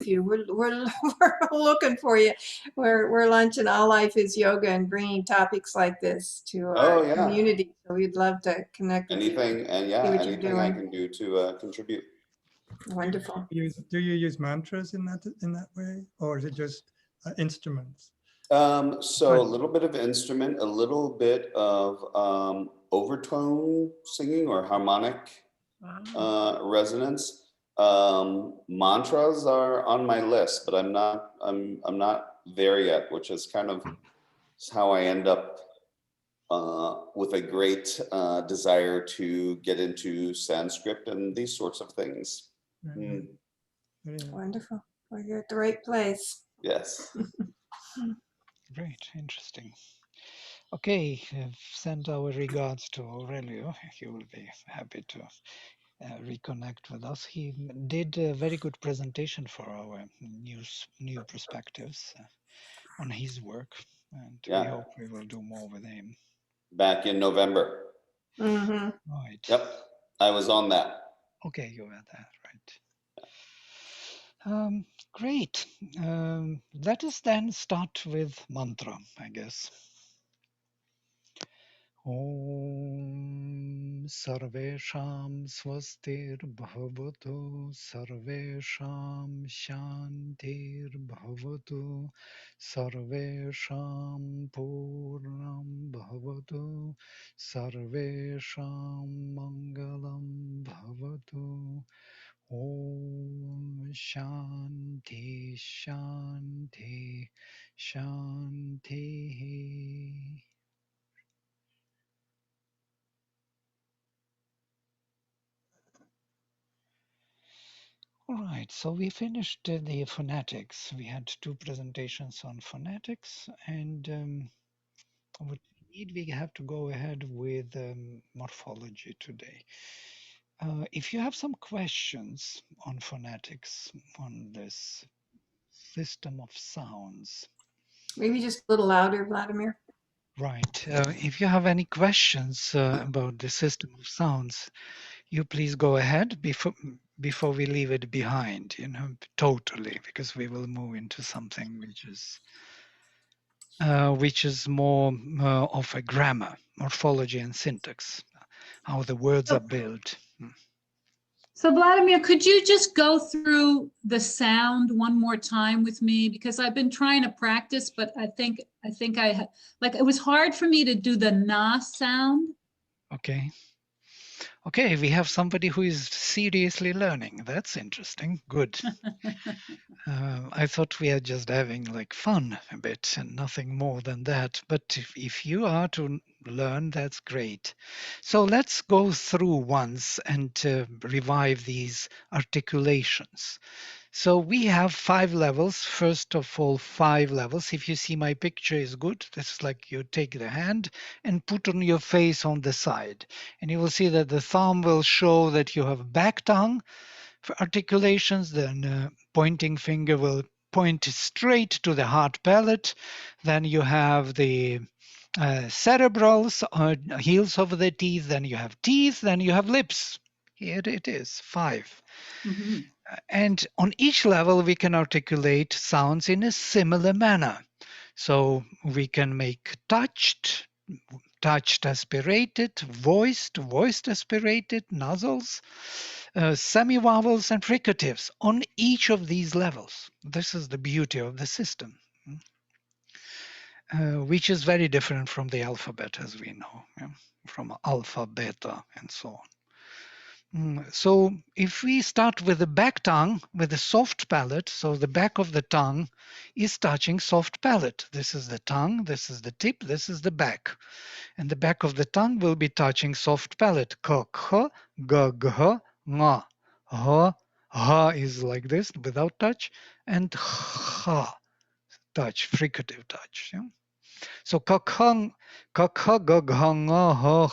with you. We're looking for you. We're launching All Life is Yoga and bringing topics like this to our community. So we'd love to connect with you. Anything I can do to contribute. Wonderful. Do you use mantras in that way, or is it just instruments? So a little bit of instrument, a little bit of overtone singing or harmonic resonance. Mantras are on my list, but I'm not there yet, which is kind of how I end up with a great desire to get into Sanskrit and these sorts of things. Wonderful. Well, you're at the right place. Yes. Great, interesting. Okay, send our regards to Aurelio. He will be happy to reconnect with us. He did a very good presentation for our new perspectives on his work, and we hope we will do more with him. Back in November. Right. Yep, I was on that. Okay, you were there, right. Great. Let us then start with mantra, I guess. Om Sarvesham Swastir Bhavatu Sarvesham Shantir Bhavatu Sarvesham Purnam Bhavatu Sarvesham Mangalam Bhavatu Om Shanti Shanti Shanti. All right, so we finished the phonetics. We had 2 presentations on phonetics, and what we have to go ahead with morphology today. If you have some questions on phonetics, on this system of sounds. Maybe just a little louder, Vladimir. Right. If you have any questions about the system of sounds, you please go ahead before we leave it behind, totally, because we will move into something which is more of a grammar, morphology and syntax, how the words are built. So Vladimir, could you just go through the sound one more time with me? Because I've been trying to practice, but I think it was hard for me to do the na sound. Okay, we have somebody who is seriously learning. That's interesting. Good. I thought we are just having fun a bit and nothing more than that. But if you are to learn, that's great. So let's go through once and revive these articulations. So we have 5 levels. First of all, 5 levels. If you see my picture is good, this is like you take the hand and put on your face on the side. And you will see that the thumb will show that you have back tongue for articulations. Then pointing finger will point straight to the hard palate. Then you have the cerebrals, heels of the teeth. Then you have teeth. Then you have lips. Here it is, 5. Mm-hmm. And on each level, we can articulate sounds in a similar manner. So we can make touched, aspirated, voiced, aspirated, nasals, semi-vowels, and fricatives on each of these levels. This is the beauty of the system, which is very different from the alphabet, as we know, from alpha, beta, and so on. So if we start with the back tongue, with the soft palate, so the back of the tongue is touching soft palate. This is the tongue, this is the tip, this is the back. And the back of the tongue will be touching soft palate. K, kh, g, gh, nga. Ha is like this, without touch, and ha, touch, fricative touch. Yeah? So k, kh, g, gh, nga, ha.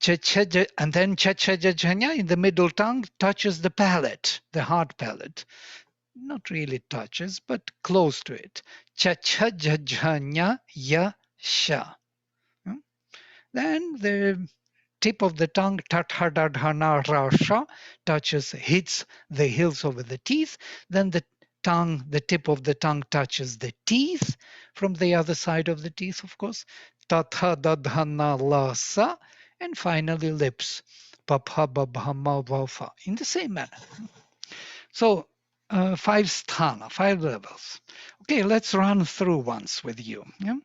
And then cha-cha-ja-ja-nya in the middle tongue touches the palate, the hard palate. Not really touches, but close to it. Cha-cha-ja-ja-nya-ya-sha. Then the tip of the tongue, tathadadhana rasha, hits the hills over the teeth. Then the tip of the tongue touches the teeth from the other side of the teeth, of course. Tathadadhana lasa, and finally lips. Paphababhamavafa, in the same manner. So 5 sthana, 5 levels. Okay, let's run through once with you. Yeah?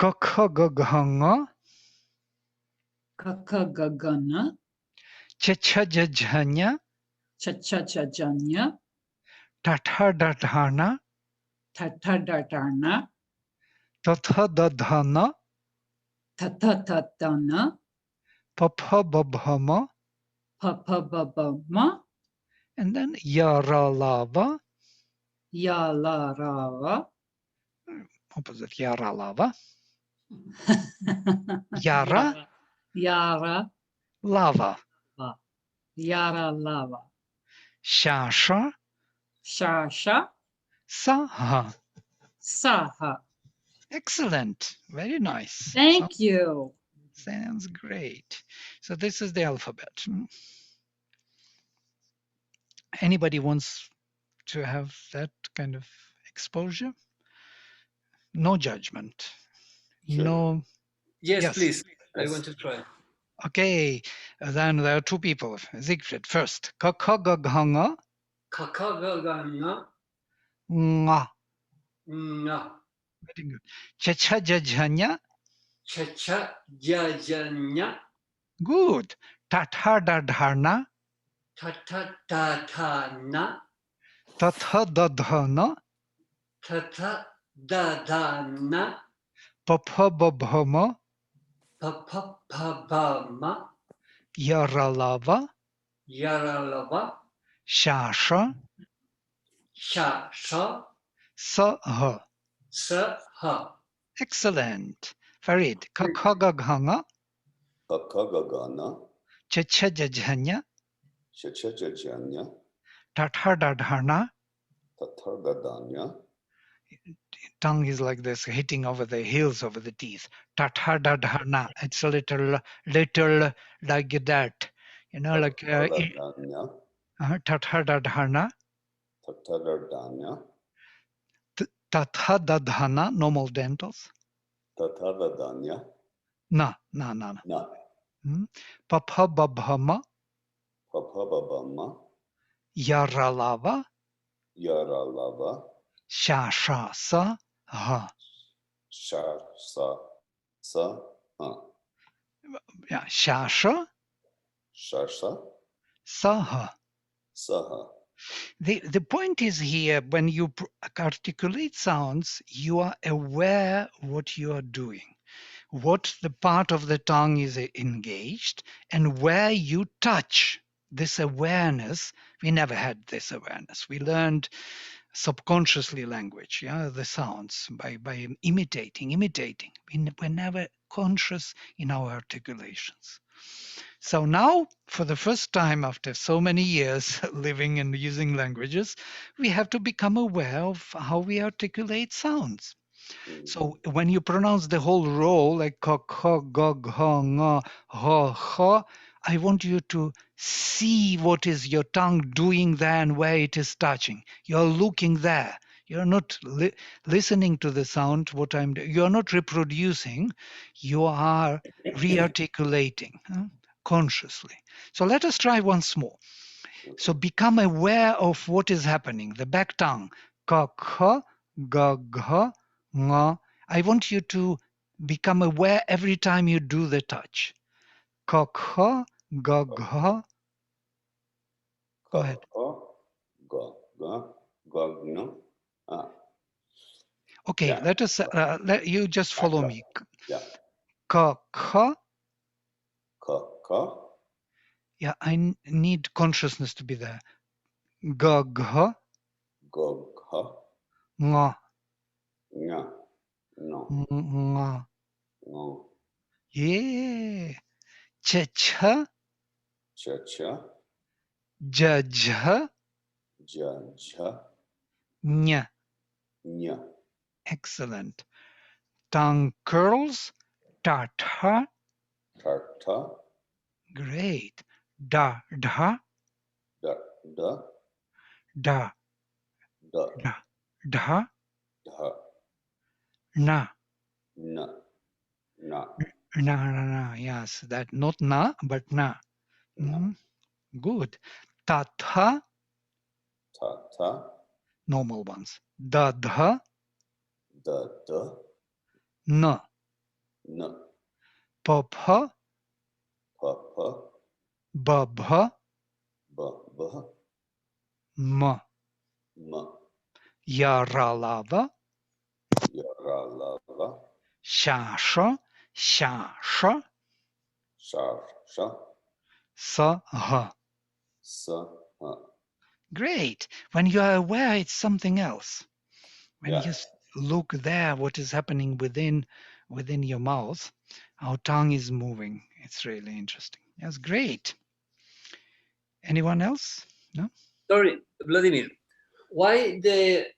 Kakhagaghanga, Kakagagana, chachajajhanya, chachachajanya, tathadadhana, tatadadarna, tathadadhana, tatatatana, paphababhama, papababama, and then yaralava, yalarava, opposite yaralava, yara, yara, lava, yara lava, shasha, shasha, saha. saha. Excellent, very nice. Thank you. Sounds great. So this is the alphabet. Anybody wants to have that kind of exposure? No judgment. Sure. No. Yes, please. I want to try. Okay. Then there are 2 people. Siegfried first. Kakagaghanga. Kakagagana Nga. na Very good. Chachajajhanya. chacha jajanya Good. Tathadadhana. tatatatana Tathadadhana. tatadadana Paphababhama. papapabama Yaralava. yaralava Shasha. shasha Saha. saha Excellent. Farid. Kakagaghanga. Kakagagana, Chachajajhanya. chachajajanya, Tathadadhana. tathadadanya, Tongue is like this, hitting over the heels, over the teeth. Tathadadhana. It's a little like that. You know, like tathadadanya, tathadadhana. tathadadanya, Tathadadhana, normal dentals. tathadadanya, Na. na, Paphababhama. paphababama, Yaralava. yaralava, Shasha. Sa. Ha. shar, sa, Yeah. Shasha. shasha, Saha. saha. The point is here, when you articulate sounds, you are aware what you are doing, what the part of the tongue is engaged, and where you touch. This awareness, we never had this awareness. We learned subconsciously language, the sounds, by imitating. We're never conscious in our articulations. So now, for the first time after so many years living and using languages, we have to become aware of how we articulate sounds. So when you pronounce the whole row, like ka, kha, ga, gha, nga, ha, ha, I want you to see what is your tongue doing there and where it is touching. You're looking there. You're not listening to the sound, what I'm doing. You're not reproducing. You are rearticulating consciously. So let us try once more. So become aware of what is happening. The back tongue. Ka, kha, ga, gha, nga. I want you to become aware every time you do the touch. Ka, kha, ga, gha. Go ahead. Okay, Yeah. let us. Let you just follow me. Yeah. Ka, kha. Ka. Yeah, I need consciousness to be there. Ga, gha. Gha. Nga. Nga. No. Nga. No. Yeah. Cha, cha. Cha. Ja, ja. Ja. Nya. Nya. Excellent. Tongue curls. Ta, ta. tarta, Great. Da, dha, da, da, da, da, da, dha, da, na, na, na, na. Yes, that not na, but na. na, Mhm. Good. Tatha, ta, ta, normal ones. Da, dha, da, da, na. na, Pa, pha, pa, pa, ba, bha, ba, ba, ma. ma, Ya, ra, lava, ya, ra, la, la, sha, sha, sha, sha, sha, sha, sa, ha. sa, ha. Great. When you are aware, it's something else. When Yeah. you look there, what is happening within your mouth, how tongue is moving. It's really interesting. That's great. Anyone else? No? Sorry, Vladimir. Why the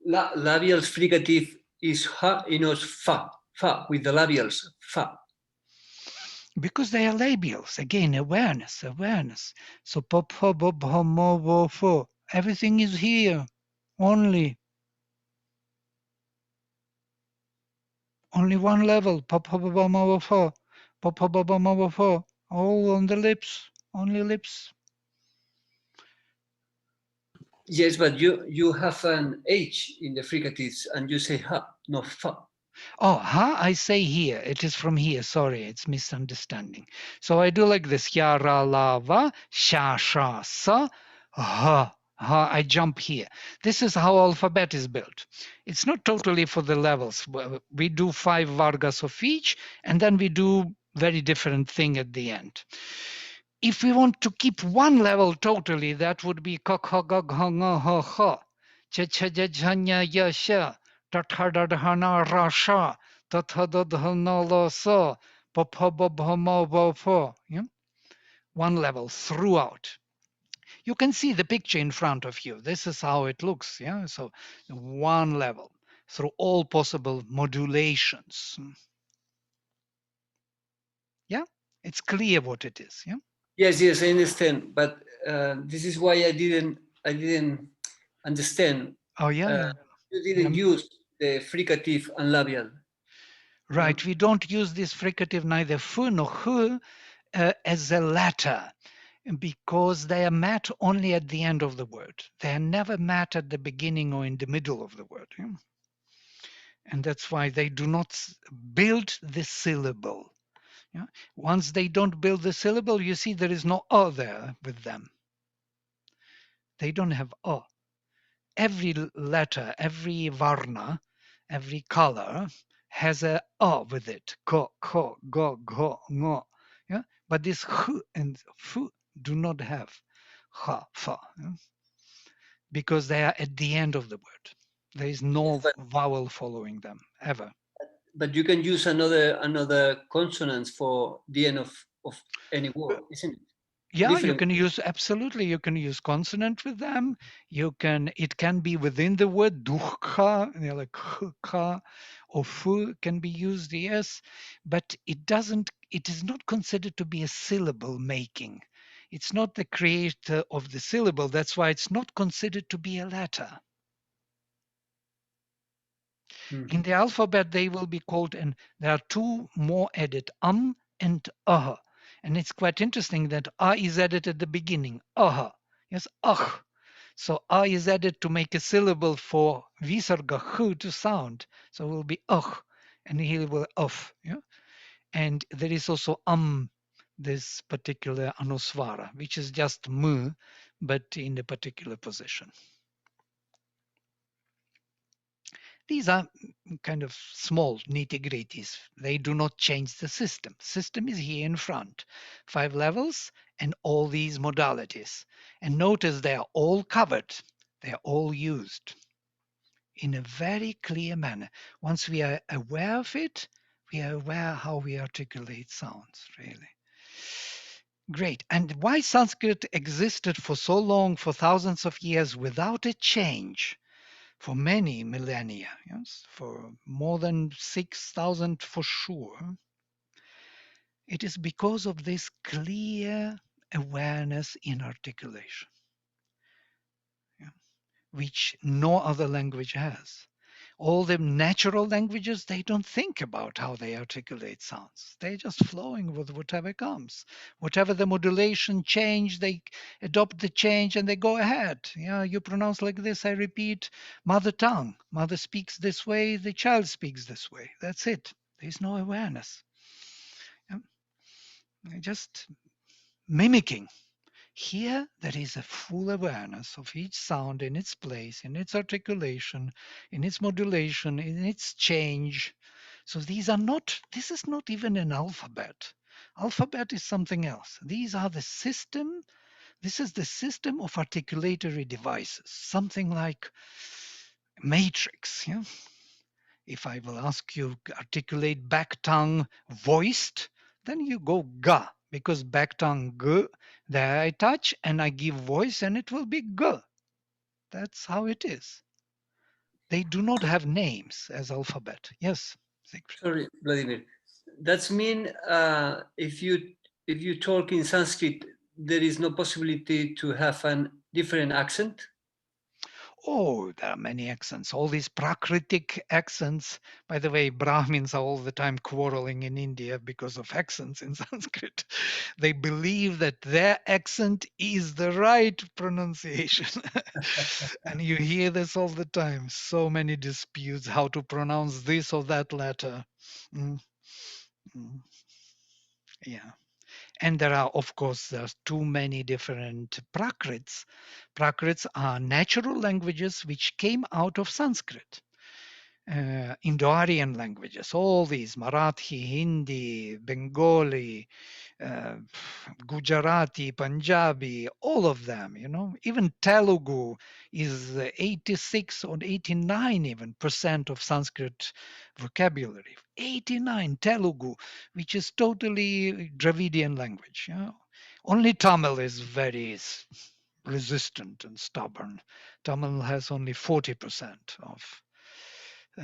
labials fricative is ha and not fa? Fa with the labials fa. Because they are labials. Again, awareness, awareness. So pop, ho, bob, ho, mo, wo, fo. Everything is here. Only one level. Pop, ho, bob, mo, wo, fo. Pop, ho, bob, mo, wo, fo. All on the lips. Only lips. Yes, but you have an H in the fricatives and you say ha, no fa. Oh, ha, I say here. It is from here. Sorry, it's misunderstanding. So I do like this. Ya, ra, la, va, sha, sha, sa, ha. Ha, I jump here. This is how alphabet is built. It's not totally for the levels. We do 5 vargas of each, and then we do very different thing at the end. If we want to keep one level totally, that would be kak, ha, gag, ha, nga, ha, ha. Cha, cha, ja, ja, nya, ya, sha. Tathadadhana rasha, tathadadhanalasa, papababhamabapha. One level throughout. You can see the picture in front of you. This is how it looks. Yeah, so one level through all possible modulations. Yeah, it's clear what it is. Yeah. Yes, yes, I understand. But this is why I didn't understand. Oh yeah. You didn't use the fricative and labial. Right. We don't use this fricative neither fu nor hu as a letter, because they are met only at the end of the word. They are never met at the beginning or in the middle of the word. Yeah? And that's why they do not build the syllable. Yeah? Once they don't build the syllable, you see there is no o there with them. They don't have o. Every letter, every varna, every color has a o with it. Ko, ko, go, go, ngo. Yeah? But this h and f do not have ha, fa. Yeah? Because they are at the end of the word. There is no vowel following them ever. But you can use another consonants for the end of any word, isn't it? Yeah, Different. you can use absolutely. You can use consonant with them. It can be within the word dukkha, like kha, or fu can be used. Yes, but it doesn't. It is not considered to be a syllable making. It's not the creator of the syllable. That's why it's not considered to be a letter. In the alphabet, they will be called, and there are 2 more added, and ah. And it's quite interesting that is added at the beginning, yes, So is added to make a syllable for visarga, to sound. So it will be and here will yeah? And there is also this particular anusvara, which is just but in a particular position. These are kind of small nitty-gritties. They do not change the system. System is here in front. 5 levels and all these modalities. And notice they are all covered. They are all used in a very clear manner. Once we are aware of it, we are aware how we articulate sounds, really. Great. And why Sanskrit existed for so long, for thousands of years, without a change? For many millennia, yes, for more than 6,000 for sure. It is because of this clear awareness in articulation, yeah, which no other language has. All the natural languages, they don't think about how they articulate sounds. They're just flowing with whatever comes. Whatever the modulation change, they adopt the change and they go ahead. Yeah, you pronounce like this, I repeat, mother tongue. Mother speaks this way, the child speaks this way. That's it. There's no awareness. Yeah. Just mimicking. Here, there is a full awareness of each sound in its place, in its articulation, in its modulation, in its change. So this is not even an alphabet. Alphabet is something else. These are the system. This is the system of articulatory devices, something like matrix. Yeah? If I will ask you articulate back tongue voiced, then you go ga, because back tongue g, there I touch and I give voice and it will be g. That's how it is. They do not have names as alphabet. Yes, Siegfried. Sorry, Vladimir. That's mean if you talk in Sanskrit, there is no possibility to have a different accent. Oh, there are many accents, all these Prakritic accents. By the way, Brahmins are all the time quarreling in India because of accents in Sanskrit. They believe that their accent is the right pronunciation. And you hear this all the time. So many disputes how to pronounce this or that letter. Mm, mm, yeah. And there are, of course, there's too many different Prakrits. Prakrits are natural languages which came out of Sanskrit. Indo-Aryan languages, all these, Marathi, Hindi, Bengali, uh, Gujarati, Punjabi, all of them, even Telugu is 86 or 89 even percent of Sanskrit vocabulary. 89 Telugu, which is totally Dravidian language. Only Tamil is very resistant and stubborn. Tamil has only 40% of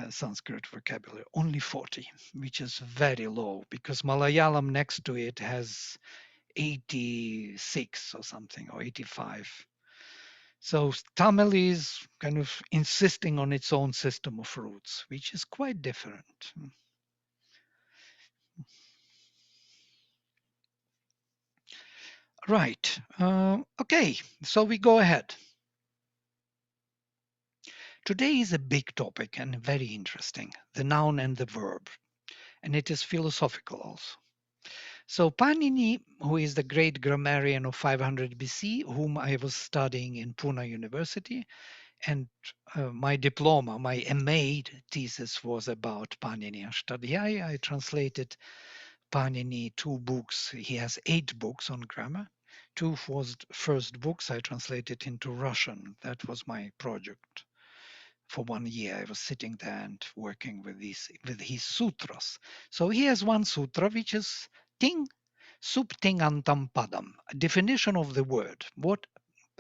Sanskrit vocabulary, only 40, which is very low because Malayalam next to it has 86 or something, or 85. So Tamil is kind of insisting on its own system of roots, which is quite different. Right. Okay, so we go ahead. Today is a big topic and very interesting, the noun and the verb, and it is philosophical also. So Panini, who is the great grammarian of 500 BC, whom I was studying in Pune University, and my diploma, my MA thesis was about Panini Ashtadhyaya. I translated Panini 2 books. He has 8 books on grammar. 2 was first books I translated into Russian. That was my project. For 1 year, I was sitting there and working with his sutras. So he has one sutra which is ting sup ting antam padam, a definition of the word.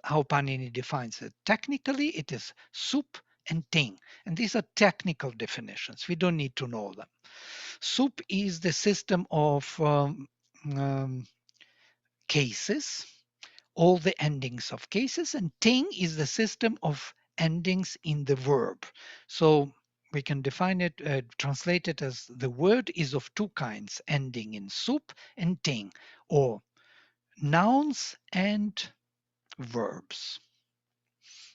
How Panini defines it. Technically, it is sup and ting, and these are technical definitions. We don't need to know them. Sup is the system of cases, all the endings of cases, and ting is the system of endings in the verb. So we can define it, translate it as the word is of 2 kinds, ending in sup and ting, or nouns and verbs.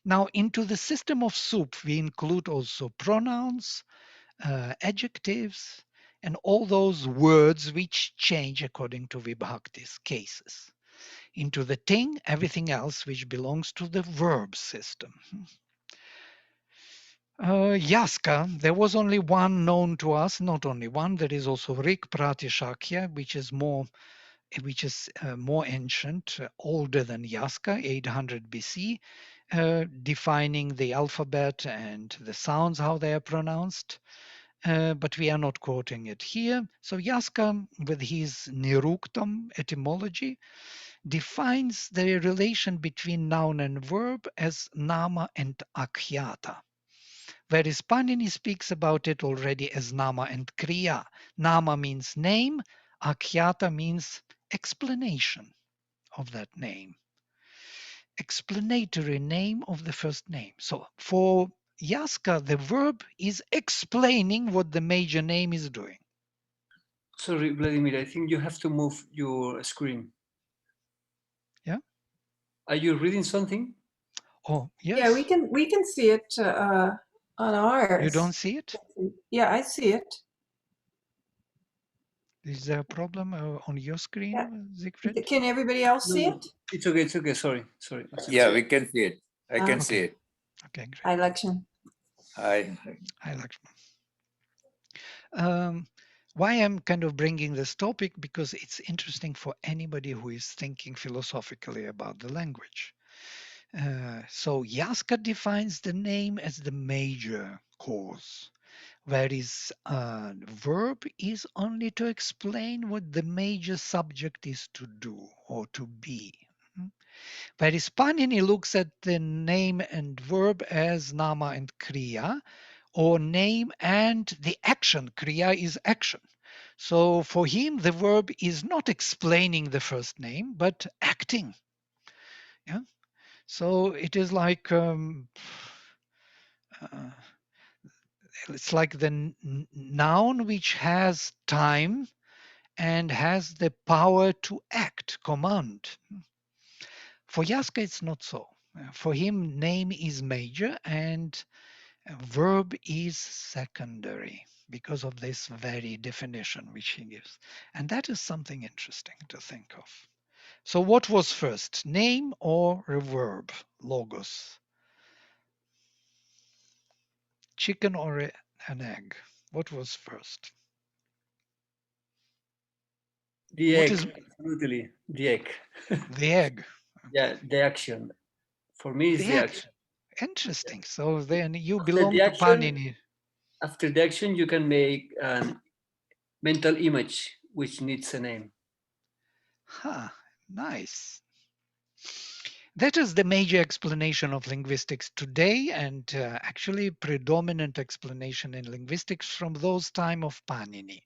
Now, into the system of sup, we include also pronouns, adjectives, and all those words which change according to Vibhakti's cases. Into the ting, everything else which belongs to the verb system. Yaska, there was only one known to us, not only one, there is also Rik Pratishakya, which is more ancient, older than Yaska, 800 BC, defining the alphabet and the sounds, how they are pronounced. But we are not quoting it here. So Yaska, with his Niruktam etymology, defines the relation between noun and verb as nama and akhyata, whereas Panini speaks about it already as nama and kriya. Nama means name, Akhyata means explanation of that name. Explanatory name of the first name. So for Yaska, the verb is explaining what the major name is doing. Sorry, Vladimir, I think you have to move your screen. Yeah. Are you reading something? Oh, yes. Yeah, we can see it on ours. You don't see it? Yeah, I see it. Is there a problem on your screen, Yeah. Siegfried? Can everybody else see it? It's okay. It's okay. Sorry. Sorry. Yeah, we can see it. I can Okay. see it. Okay, great. Hi, Lakshman. Hi. Hi, Lakshman. Why I'm kind of bringing this topic, because it's interesting for anybody who is thinking philosophically about the language. So Yaska defines the name as the major cause, whereas verb is only to explain what the major subject is to do or to be. Whereas Panini looks at the name and verb as nama and kriya, or name and the action. Kriya is action. So for him, the verb is not explaining the first name, but acting. Yeah. So it is like it's like the noun which has time and has the power to act, command. For Yaska, it's not so. For him, name is major and verb is secondary because of this very definition which he gives. And that is something interesting to think of. So what was first, name or a verb, logos? Chicken or an egg? What was first? The What egg, is absolutely. The egg. the egg? Yeah, the action. For me, it's The the egg. action. Interesting. So then you After belong the to action, Panini. After the action, you can make a mental image which needs a name. Huh, nice. That is the major explanation of linguistics today, and actually predominant explanation in linguistics from those time of Panini.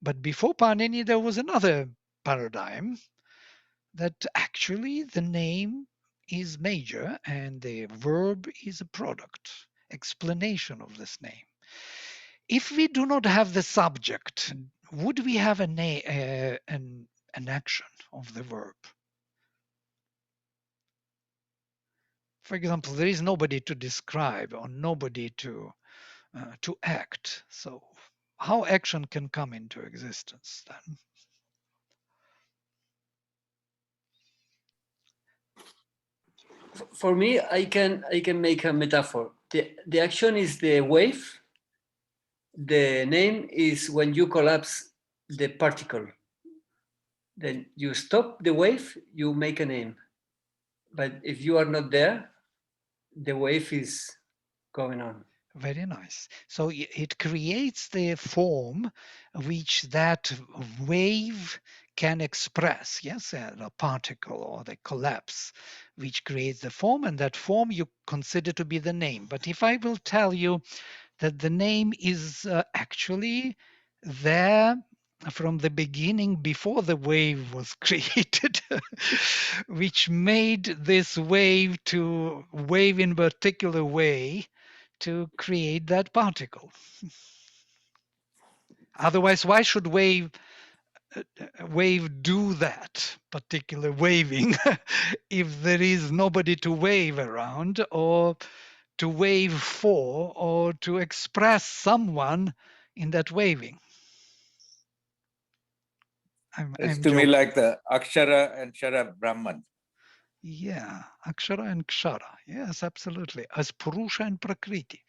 But before Panini, there was another paradigm that actually the name is major and the verb is a product, explanation of this name. If we do not have the subject, would we have an action of the verb? For example, there is nobody to describe or nobody to act. So how action can come into existence then? For me, I can make a metaphor. The action is the wave. The name is when you collapse the particle. Then you stop the wave, you make a name. But if you are not there, the wave is going on. Very nice. So it creates the form which that wave can express, yes, a particle or the collapse, which creates the form, and that form you consider to be the name. But if I will tell you that the name is actually there from the beginning before the wave was created, which made this wave to wave in a particular way to create that particle. Otherwise, why should wave do that particular waving if there is nobody to wave around or to wave for or to express someone in that waving? It's to me like the Akshara and Shara Brahman. Yeah, Akshara and Kshara. Yes, absolutely. As Purusha and Prakriti.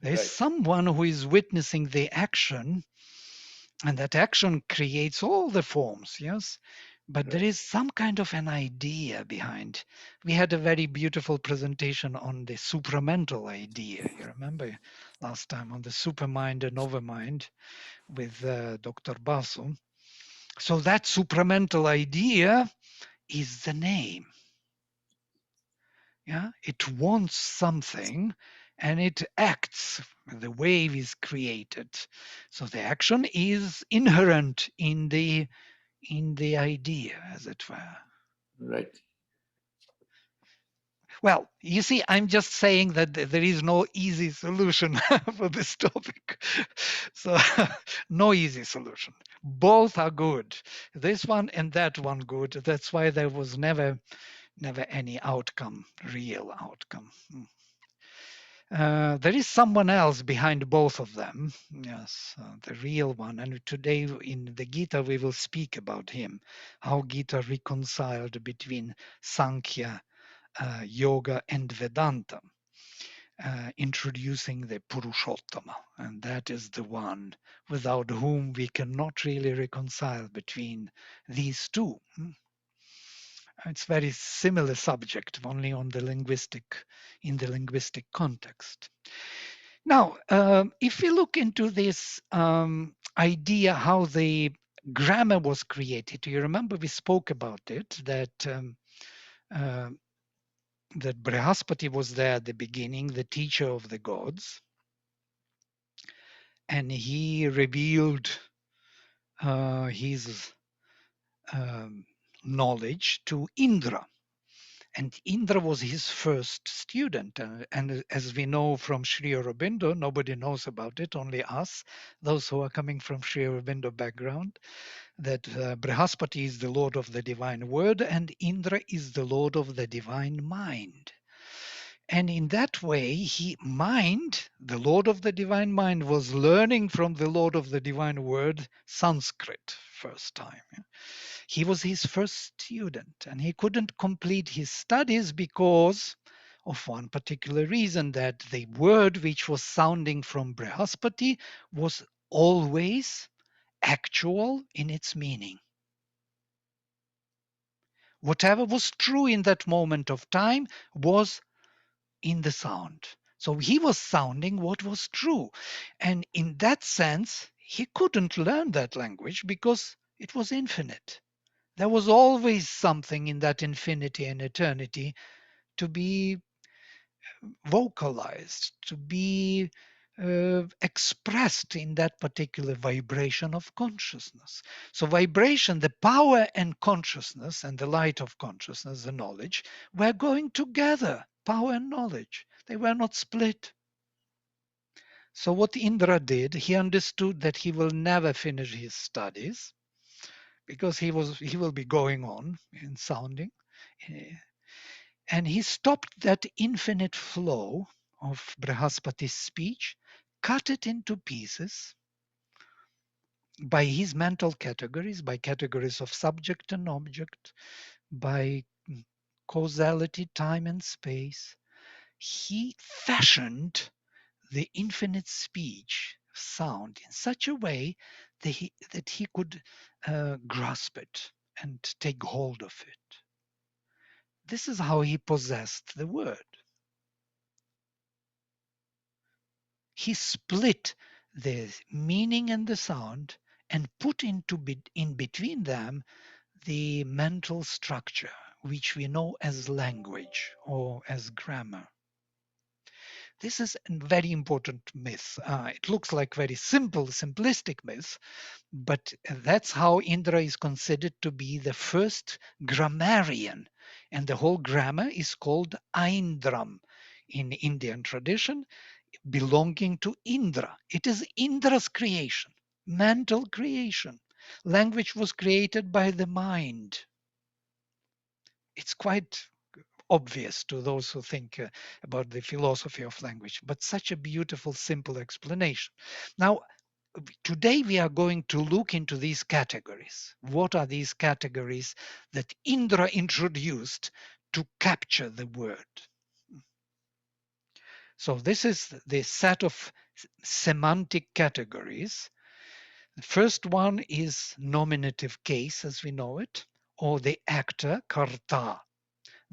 There is Right. someone who is witnessing the action, and that action creates all the forms, yes? But there is some kind of an idea behind. We had a very beautiful presentation on the supramental idea. You remember last time on the supermind and overmind with Dr. Basu. So that supramental idea is the name. Yeah, it wants something and it acts. The wave is created. So the action is inherent in the in the idea, as it were. Right. Well, you see, I'm just saying that there is no easy solution for this topic. So, no easy solution. Both are good. This one and that one good. That's why there was never any outcome, real outcome. There is someone else behind both of them. Yes, the real one. And today in the Gita, we will speak about him, how Gita reconciled between Sankhya, Yoga, and Vedanta, introducing the Purushottama. And that is the one without whom we cannot really reconcile between these two. It's very similar subject, only on the in the linguistic context. Now, if we look into this idea how the grammar was created, you remember we spoke about it, that that Brihaspati was there at the beginning, the teacher of the gods, and he revealed his knowledge to Indra. And Indra was his first student. And as we know from Sri Aurobindo, nobody knows about it, only us, those who are coming from Sri Aurobindo background, that Brihaspati is the Lord of the Divine Word and Indra is the Lord of the Divine Mind. And in that way, the Lord of the Divine Mind, was learning from the Lord of the Divine Word Sanskrit first time. He was his first student, and he couldn't complete his studies because of one particular reason, that the word which was sounding from Brihaspati was always actual in its meaning. Whatever was true in that moment of time was in the sound. So he was sounding what was true. And in that sense, he couldn't learn that language because it was infinite. There was always something in that infinity and eternity to be vocalized, to be expressed in that particular vibration of consciousness. So vibration, the power and consciousness and the light of consciousness, the knowledge, were going together, power and knowledge. They were not split. So what Indra did, he understood that he will never finish his studies because he will be going on in sounding. And he stopped that infinite flow of Brihaspati's speech, cut it into pieces by his mental categories, by categories of subject and object, by causality, time and space. He fashioned the infinite speech, sound, in such a way that he could grasp it and take hold of it. This is how he possessed the word. He split the meaning and the sound and put in between them the mental structure, which we know as language or as grammar. This is a very important myth. It looks like very simplistic myth, but that's how Indra is considered to be the first grammarian. And the whole grammar is called Aindram in Indian tradition, belonging to Indra. It is Indra's creation, mental creation. Language was created by the mind. It's quite obvious to those who think about the philosophy of language, but such a beautiful, simple explanation. Now, today we are going to look into these categories. What are these categories that Indra introduced to capture the word? So this is the set of semantic categories. The first one is nominative case, as we know it, or the actor, karta,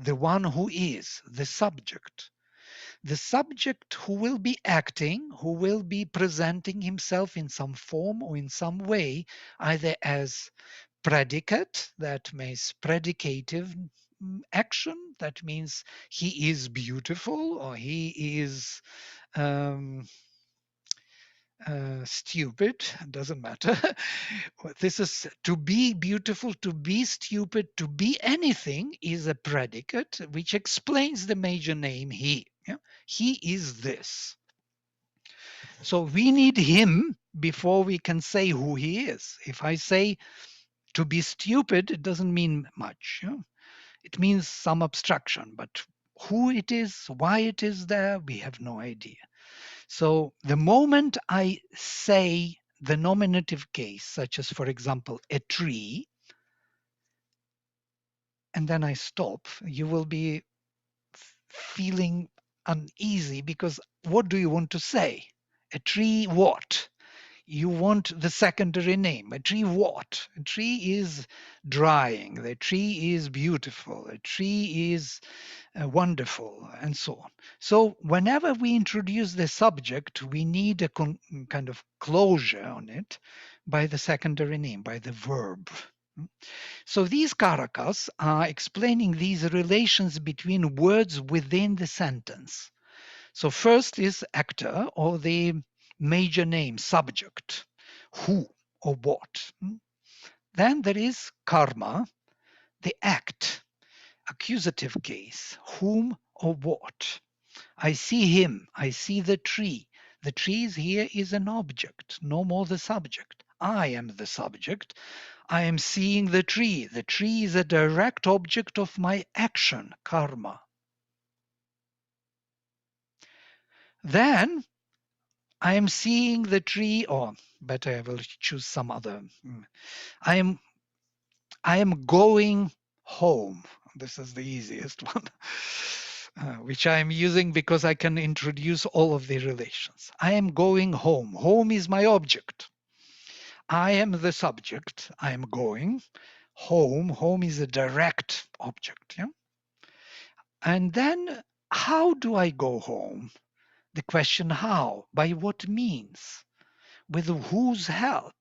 the one who is, the subject. The subject who will be acting, who will be presenting himself in some form or in some way, either as predicate, that means predicative action, that means he is beautiful or he is stupid, doesn't matter. This is to be beautiful, to be stupid, to be anything is a predicate which explains the major name he. Yeah? He is this. So we need him before we can say who he is. If I say to be stupid, it doesn't mean much. Yeah? It means some abstraction, but who it is, why it is there, we have no idea. So the moment I say the nominative case, such as, for example, a tree, and then I stop, you will be feeling uneasy because what do you want to say? A tree what? You want the secondary name. A tree what? A tree is drying. The tree is beautiful. A tree is wonderful, and so on. So whenever we introduce the subject, we need a kind of closure on it by the secondary name, by the verb. So these karakas are explaining these relations between words within the sentence. So first is actor, or the major name, subject, who or what. Then there is karma, the act, accusative case, whom or what. I see him, I see the tree. The tree here is an object, no more the subject. I am the subject. I am seeing the tree. The tree is a direct object of my action, karma. Then I am seeing the tree, or better, I will choose some other. I am going home. This is the easiest one, which I am using because I can introduce all of the relations. I am going home. Home is my object. I am the subject. I am going home. Home is a direct object. Yeah? And then how do I go home? The question how? By what means? With whose help?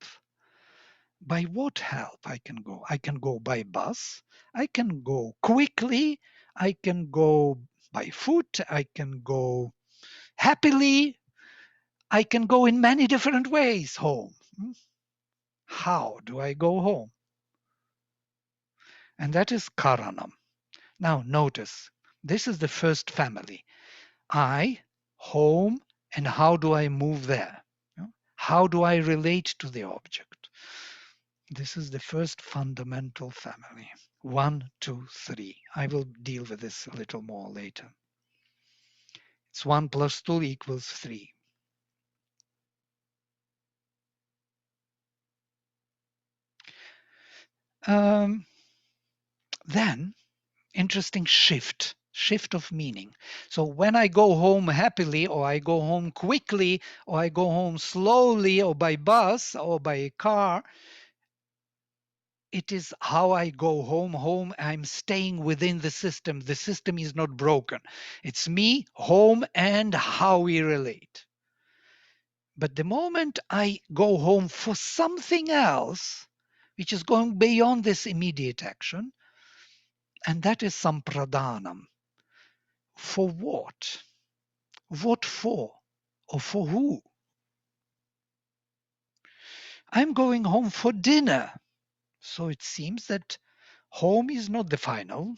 By what help I can go? I can go by bus. I can go quickly. I can go by foot. I can go happily. I can go in many different ways home. How do I go home? And that is Karanam. Now notice, this is the first family. I, home, and how do I move there? How do I relate to the object? This is the first fundamental family. 1, 2, 3. I will deal with this a little more later. It's 1 plus 2 equals 3. Then, interesting shift of meaning. So when I go home happily, or I go home quickly, or I go home slowly, or by bus, or by car, it is how I go home. Home, I'm staying within the system. The system is not broken. It's me, home, and how we relate. But the moment I go home for something else, which is going beyond this immediate action, and that is some pradhanam. For what? What for? Or for who? I'm going home for dinner. So it seems that home is not the final,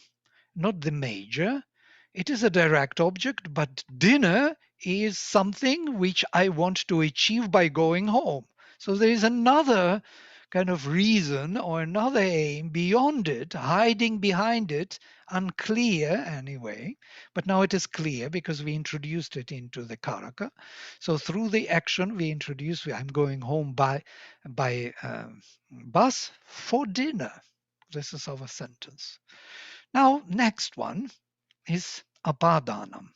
not the major. It is a direct object, but dinner is something which I want to achieve by going home. So there is another kind of reason or another aim beyond it, hiding behind it, unclear anyway. But now it is clear because we introduced it into the karaka. So through the action we introduce, I'm going home by bus for dinner. This is our sentence. Now, next one is a Padhanam.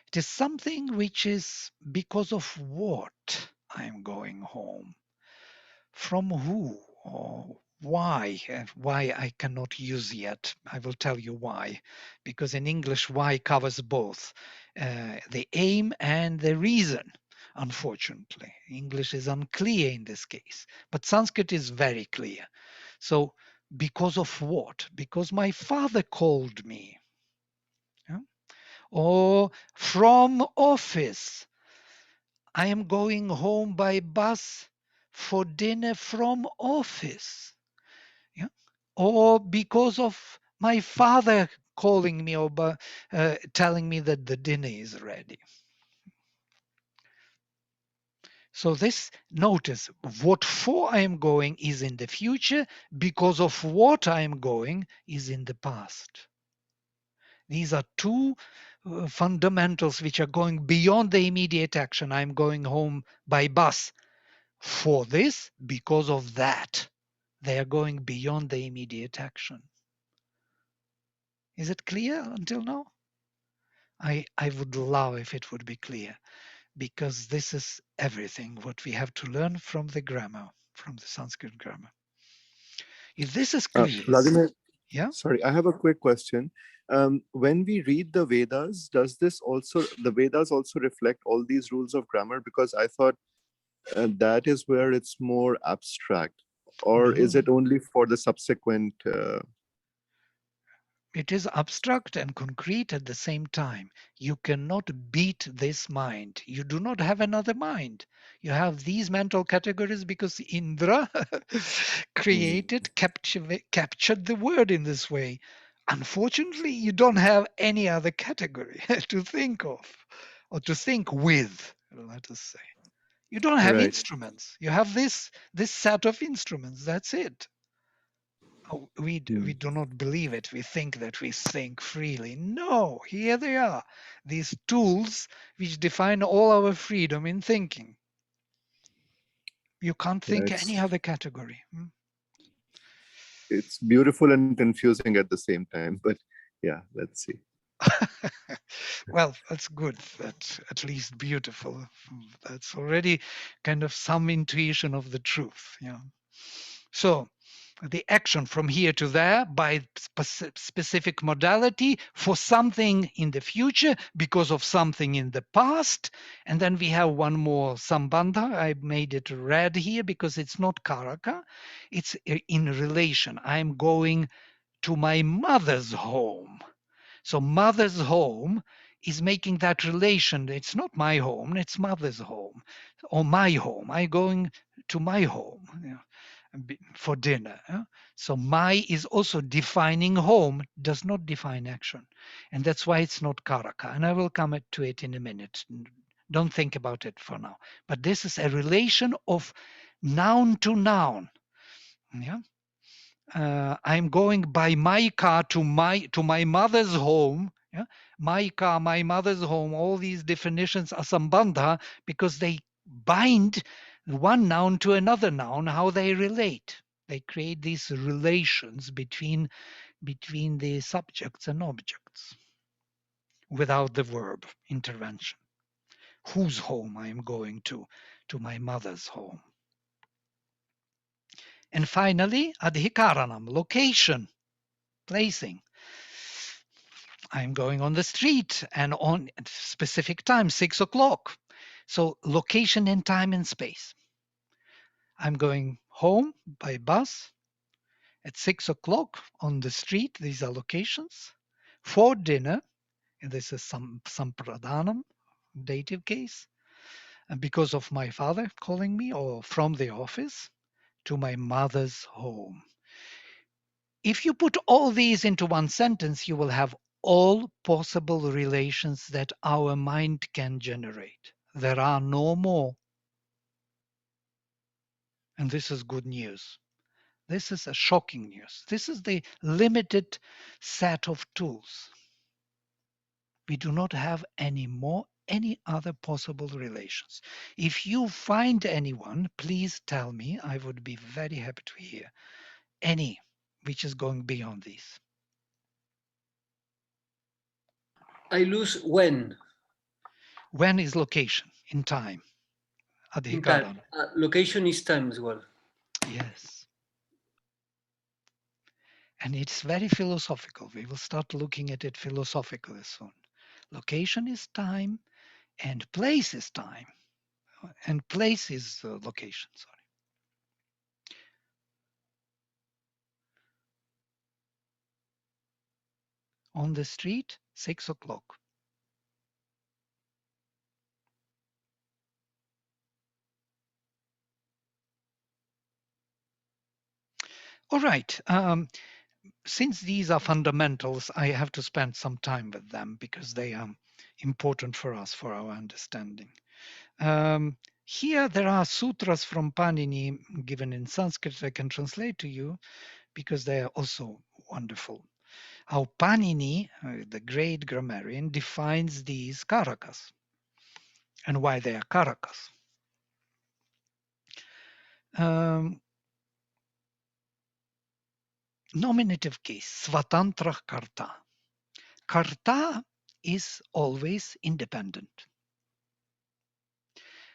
It is something which is because of what I'm going home. From who or why? Why I cannot use yet. I will tell you why. Because in English, why covers both the aim and the reason. Unfortunately, English is unclear in this case, but Sanskrit is very clear. So, because of what? Because my father called me. Yeah? Or from office. I am going home by bus for dinner from office. Yeah? Or because of my father calling me or telling me that the dinner is ready. So this, notice, what for I am going is in the future, because of what I am going is in the past. These are two fundamentals which are going beyond the immediate action. I'm going home by bus for this, because of that. They are going beyond the immediate action. Is it clear until now? I would love if it would be clear, because this is everything what we have to learn from the grammar, from the Sanskrit grammar. If this is clear, Vladimir, yeah. Sorry, I have a quick question. When we read the Vedas, does the Vedas also reflect all these rules of grammar? Because I thought that is where it's more abstract, or is it only for the subsequent? It is abstract and concrete at the same time. You cannot beat this mind. You do not have another mind. You have these mental categories because Indra created, captured the word in this way. Unfortunately, you don't have any other category to think of or to think with, let us say. You don't have Right. instruments. You have this set of instruments. That's it. Oh, we do not believe it. We think that we think freely. No, here they are. These tools which define all our freedom in thinking. You can't think any other category. It's beautiful and confusing at the same time, but yeah, let's see. Well, that's good. That's at least beautiful. That's already kind of some intuition of the truth. Yeah. So the action from here to there by specific modality for something in the future because of something in the past. And then we have one more sambandha. I made it red here because it's not karaka. It's in relation. I'm going to my mother's home. So mother's home is making that relation. It's not my home, it's mother's home or my home. I'm going to my home. For dinner. So my is also defining home, does not define action. And that's why it's not karaka. And I will come to it in a minute. Don't think about it for now. But this is a relation of noun to noun. Yeah. I'm going by my car to my mother's home. Yeah? My car, my mother's home. All these definitions are sambandha because they bind one noun to another noun, how they relate. They create these relations between the subjects and objects without the verb intervention. Whose home I am going to my mother's home. And finally, adhikaranam, location, placing. I'm going on the street and on specific time, 6 o'clock. So location and time and space. I'm going home by bus at 6 o'clock on the street. These are locations. For dinner, and this is some Pradhanam, dative case. And because of my father calling me or from the office to my mother's home. If you put all these into one sentence, you will have all possible relations that our mind can generate. There are no more. And this is good news. This is a shocking news. This is the limited set of tools. We do not have any other possible relations. If you find anyone, please tell me. I would be very happy to hear any which is going beyond these. I lose when. When is location? In time. Adhikaran. Location is time as well. Yes. And it's very philosophical. We will start looking at it philosophically soon. Location is time and place is time. And place is location, sorry. On the street, 6 o'clock. All right. Since these are fundamentals, I have to spend some time with them because they are important for us, for our understanding. Here there are sutras from Panini given in Sanskrit I can translate to you because they are also wonderful. How Panini, the great grammarian, defines these karakas and why they are karakas. Nominative case, svatantra karta. Karta is always independent.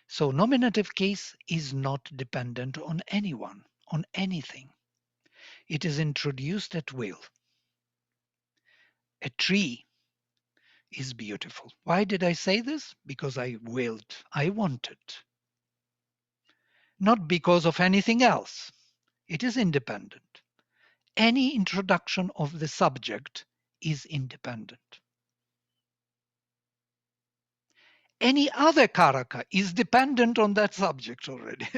So nominative case is not dependent on anyone, on anything. It is introduced at will. A tree is beautiful. Why did I say this? Because I willed, I wanted. Not because of anything else. It is independent. Any introduction of the subject is independent. Any other karaka is dependent on that subject already.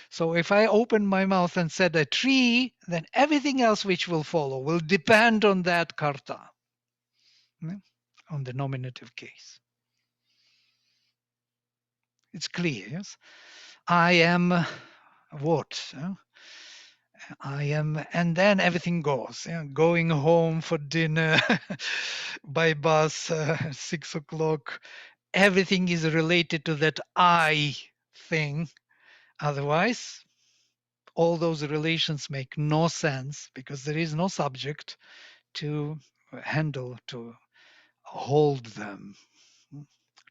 So if I open my mouth and said a tree, then everything else which will follow will depend on that karta, on the nominative case. It's clear, yes? I am what? I am, and then everything goes. Going home for dinner by bus, 6 o'clock. Everything is related to that I thing. Otherwise, all those relations make no sense because there is no subject to handle, to hold them,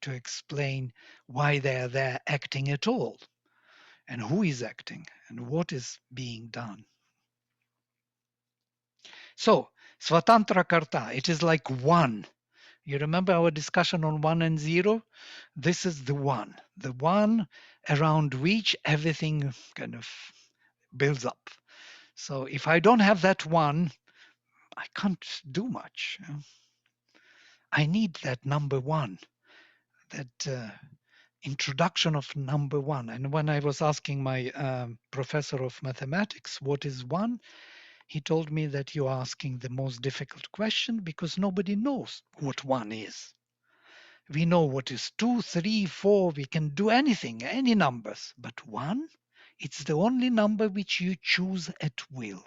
to explain why they are there acting at all, and who is acting, and what is being done. So, Svatantra Karta, it is like one. You remember our discussion on 1 and 0? This is the one around which everything kind of builds up. So if I don't have that one, I can't do much. I need that number one, that introduction of number one. And when I was asking my professor of mathematics, what is one? He told me that you're asking the most difficult question because nobody knows what one is. We know what is 2, 3, 4. We can do anything, any numbers. But one, it's the only number which you choose at will.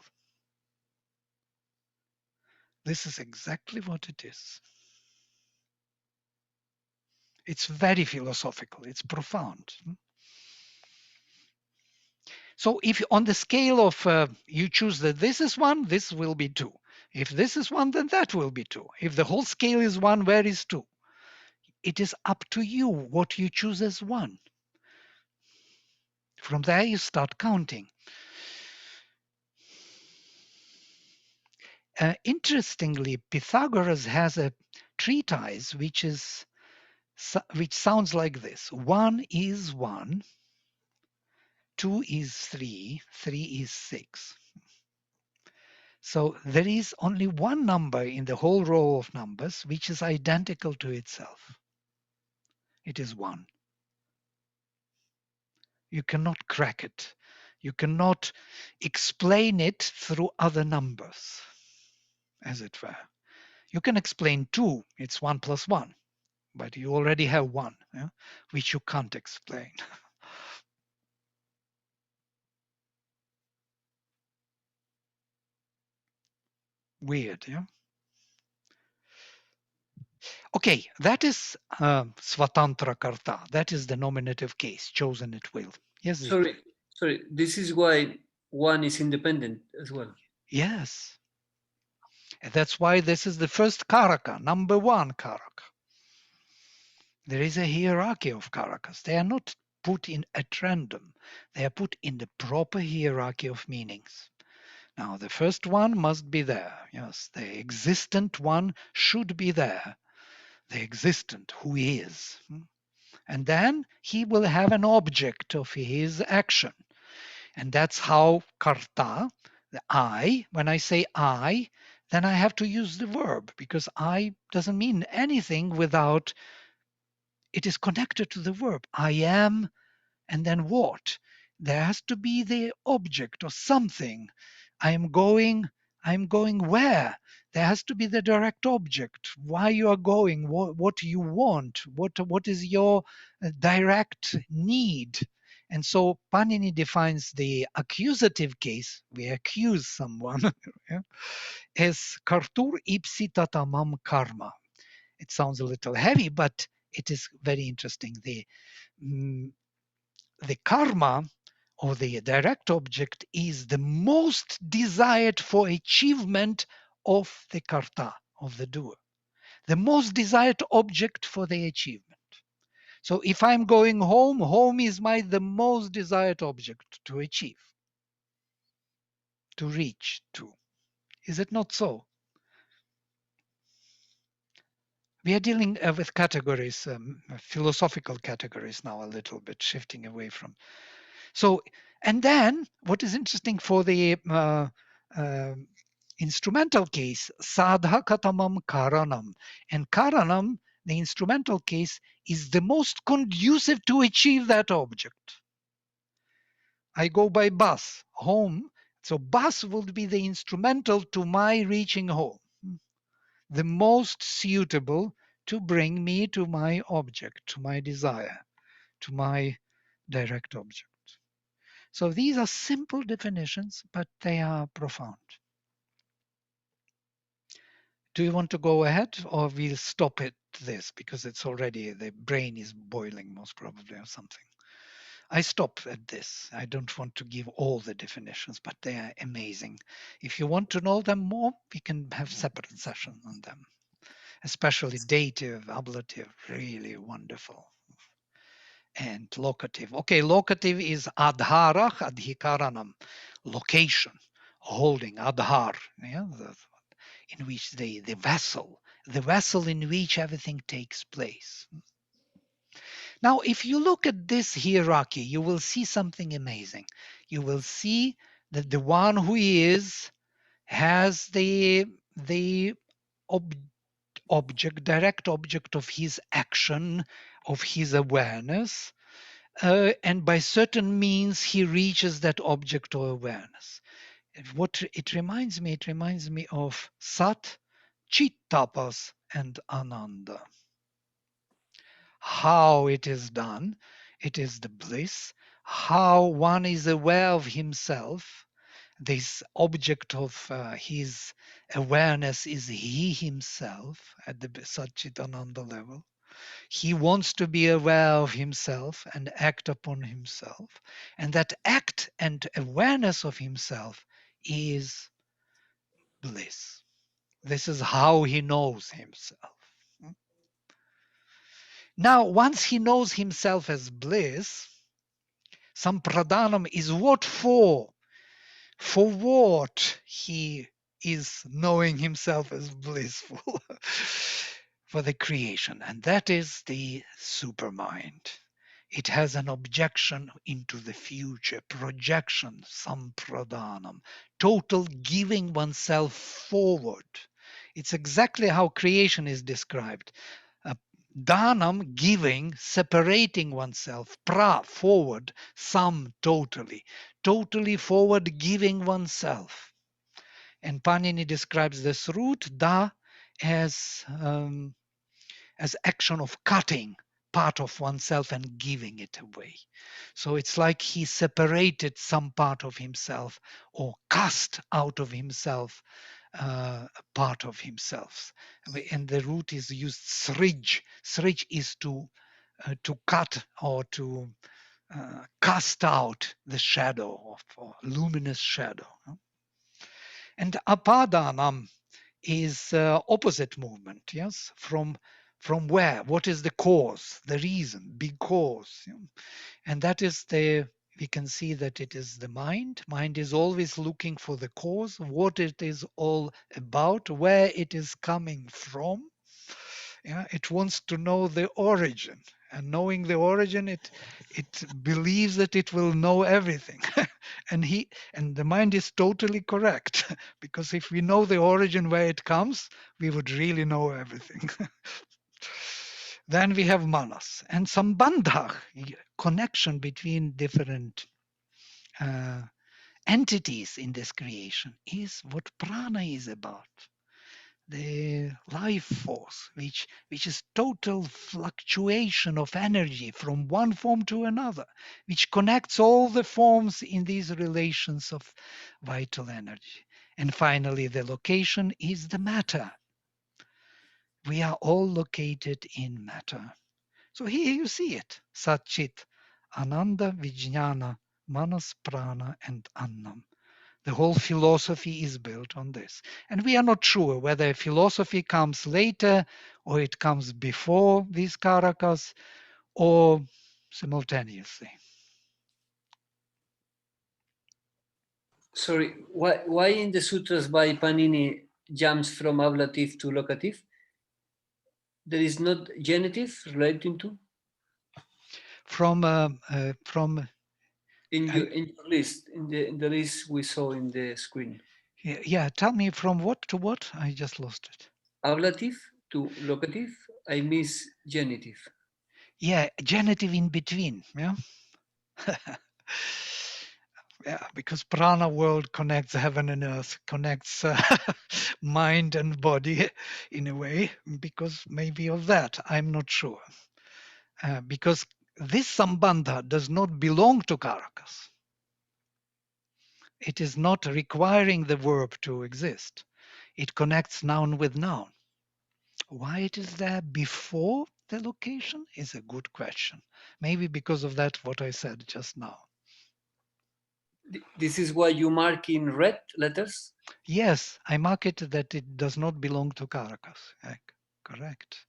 This is exactly what it is. It's very philosophical. It's profound. So if on the scale of you choose that this is 1, this will be 2. If this is 1, then that will be 2. If the whole scale is 1, where is 2? It is up to you what you choose as 1. From there you start counting. Interestingly, Pythagoras has a treatise which sounds like this: 1 is 1, 2 is 3, 3 is 6. So there is only one number in the whole row of numbers which is identical to itself. It is 1. You cannot crack it. You cannot explain it through other numbers, as it were. You can explain 2, it's 1 plus 1, but you already have 1, which you can't explain. Weird, yeah? Okay, that is Svatantra Karta. That is the nominative case, chosen at will. Yes, Sorry, this is why 1 is independent as well. Yes. And that's why this is the first karaka, number 1 karaka. There is a hierarchy of karakas. They are not put in at random. They are put in the proper hierarchy of meanings. Now, the first one must be there. Yes, the existent one should be there. The existent, who is. And then he will have an object of his action. And that's how karta, the I, when I say I, then I have to use the verb because I doesn't mean anything without it is connected to the verb. I am, and then what? There has to be the object or something. I'm going where? There has to be the direct object. Why you are going? What you want? What is your direct need? And so Panini defines the accusative case. We accuse someone yeah, as kartur ipsi tatamam karma. It sounds a little heavy, but it is very interesting. The karma or the direct object is the most desired for achievement of the karta, of the doer. The most desired object for the achievement. So if I'm going home, home is the most desired object to achieve, to reach to. Is it not so? We are dealing with categories, philosophical categories now a little bit, shifting away from. So, and then what is interesting for the instrumental case, sadha katamam karanam. And karanam, the instrumental case, is the most conducive to achieve that object. I go by bus home, so bus would be the instrumental to my reaching home. The most suitable to bring me to my object, to my desire, to my direct object. So these are simple definitions, but they are profound. Do you want to go ahead, or we'll stop at this because it's already, the brain is boiling most probably or something. I stop at this. I don't want to give all the definitions, but they are amazing. If you want to know them more, we can have separate session on them, especially dative, ablative, really wonderful. And locative. Okay, locative is adharah, adhikaranam, location, holding, adhar, yeah, in which the vessel in which everything takes place. Now, if you look at this hierarchy, you will see something amazing. You will see that the one who is has the object, direct object of his action, of his awareness, and by certain means he reaches that object of awareness. What it reminds me of Sat, Chit Tapas, and Ananda. How it is done, it is the bliss, how one is aware of himself. This object of his awareness is he himself at the Satchitananda level. He wants to be aware of himself and act upon himself. And that act and awareness of himself is bliss. This is how he knows himself. Now, once he knows himself as bliss, some pradhanam is what for? For what he is knowing himself as blissful. For the creation, and that is the supermind. It has an objection into the future, projection, sampradhanam, total giving oneself forward. It's exactly how creation is described. Dhanam, giving, separating oneself, forward, sam, totally forward, giving oneself. And Panini describes this root, da, as action of cutting part of oneself and giving it away. So it's like he separated some part of himself or cast out of himself a part of himself. And the root is used srij. Srij is to cut or to cast out the shadow or luminous shadow. And apadhanam is opposite movement, yes, from where, what is the cause, the reason, because, and that is we can see that it is the mind is always looking for the cause, what it is all about, where it is coming from. Yeah, it wants to know the origin, and knowing the origin, it believes that it will know everything. and the mind is totally correct, because if we know the origin where it comes, we would really know everything. Then we have manas and sambandha, connection between different entities in this creation is what prana is about. The life force, which is total fluctuation of energy from one form to another, which connects all the forms in these relations of vital energy. And finally, the location is the matter. We are all located in matter. So here you see it. Satchit, Ananda, Vijnana, Manas, Prana, and Annam. The whole philosophy is built on this. And we are not sure whether philosophy comes later or it comes before these karakas or simultaneously. Sorry, why in the sutras by Panini jumps from ablative to locative? There is not genitive relating to? From in your list, in the list we saw in the screen. Yeah, tell me from what to what? I just lost it. Ablative to locative, I miss genitive. Yeah, genitive in between, yeah? Yeah, because prana world connects heaven and earth, connects mind and body in a way, because maybe of that, I'm not sure. Because this sambandha does not belong to karakas. It is not requiring the verb to exist. It connects noun with noun. Why it is there before the location is a good question. Maybe because of that, what I said just now. This is why you mark in red letters? Yes, I mark it that it does not belong to karakas. Correct.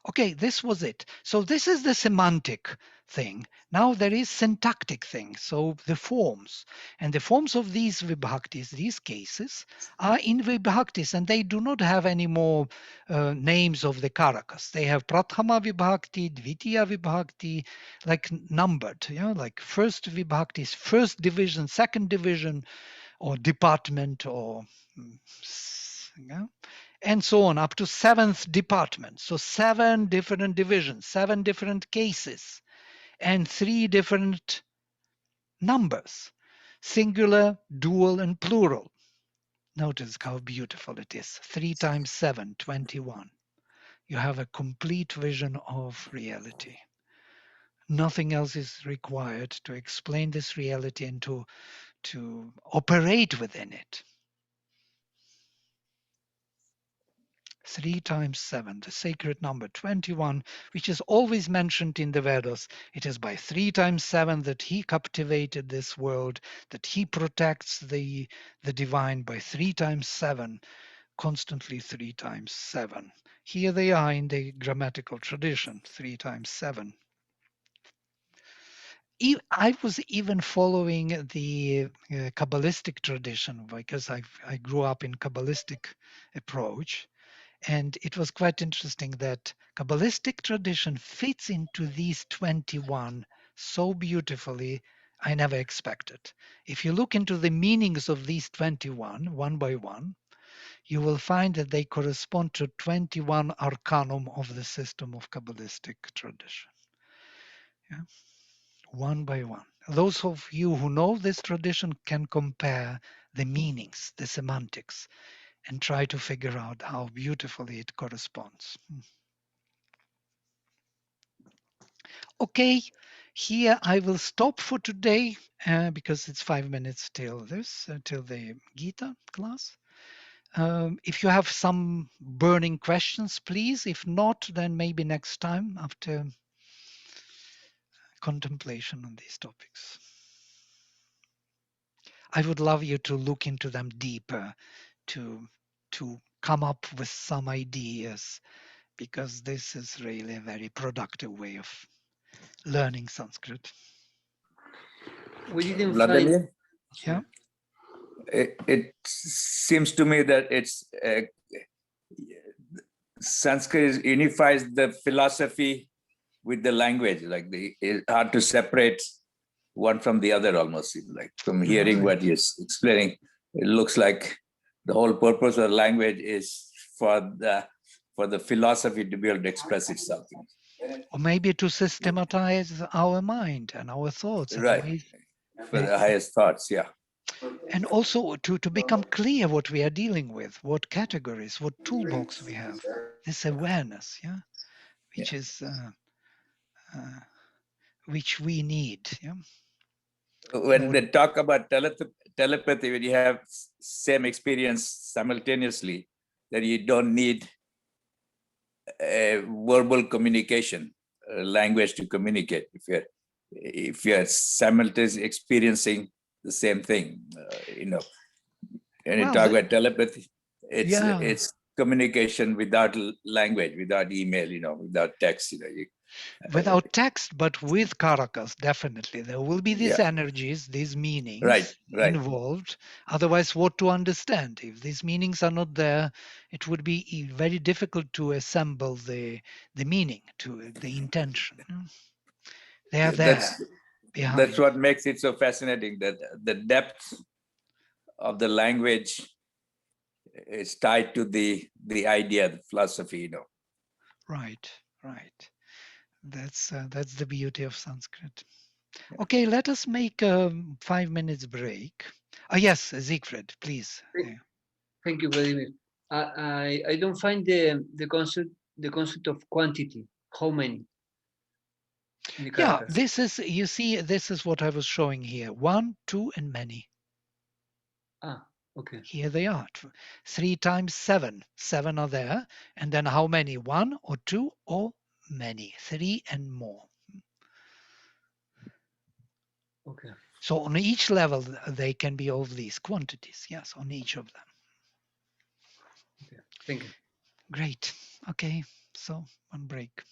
Okay, this was it. So this is the semantic thing. Now there is syntactic thing. So the forms. And the forms of these vibhaktis, these cases, are in vibhaktis, and they do not have any more names of the karakas. They have prathama vibhakti, dvitiya vibhakti, like numbered, like first vibhaktis, first division, second division, or department, or and so on up to seventh department. So 7 different divisions, 7 different cases, and 3 different numbers, singular, dual, and plural. Notice how beautiful it is. 3 times 7, 21. You have a complete vision of reality. Nothing else is required to explain this reality and to operate within it. 3 times 7, the sacred number 21, which is always mentioned in the Vedas. It is by 3 times 7 that he captivated this world, that he protects the divine by 3 times 7, constantly 3 times 7. Here they are in the grammatical tradition, 3 times 7. I was even following the Kabbalistic tradition because I grew up in Kabbalistic approach. And it was quite interesting that Kabbalistic tradition fits into these 21 so beautifully, I never expected. If you look into the meanings of these 21, one by one, you will find that they correspond to 21 arcanum of the system of Kabbalistic tradition. Yeah? One by one. Those of you who know this tradition can compare the meanings, the semantics, and try to figure out how beautifully it corresponds. Okay, here I will stop for today because it's 5 minutes till the Gita class. If you have some burning questions, please. If not, then maybe next time after contemplation on these topics. I would love you to look into them deeper, to come up with some ideas, because this is really a very productive way of learning Sanskrit. We didn't Vladimir? find... Yeah. It seems to me that it's Sanskrit unifies the philosophy with the language. Like it's hard to separate one from the other. Almost like from hearing what you're explaining, it looks like the whole purpose of language is for the philosophy to be able to express itself. Or maybe to systematize our mind and our thoughts in Right. a way for the highest thoughts. Yeah. And also to become clear what we are dealing with, what categories, what toolbox we have, this awareness, yeah, which is which we need. Yeah. When they talk about telepathy, when you have same experience simultaneously, that you don't need a verbal communication, language to communicate. If you're simultaneously experiencing the same thing, when you talk about telepathy, it's communication without language, without email, without text, without text, but with karakas, definitely there will be these energies, these meanings involved. Otherwise, what to understand? If these meanings are not there, it would be very difficult to assemble the meaning, to the intention. They are there. That's what makes it so fascinating, that the depth of the language is tied to the idea, the philosophy, Right. That's the beauty of Sanskrit. Okay, let us make a 5 minutes break. Yes, Siegfried, please. Thank you, Vladimir. I don't find the concept of quantity. How many? Yeah, this is, you see, this is what I was showing here. 1, 2, and many. Okay. Here they are. 3 times 7. 7 are there. And then how many? 1 or 2 or many? 3 and more. Okay. So on each level, they can be of these quantities. Yes, on each of them. Okay. Thank you. Great. Okay. So one break.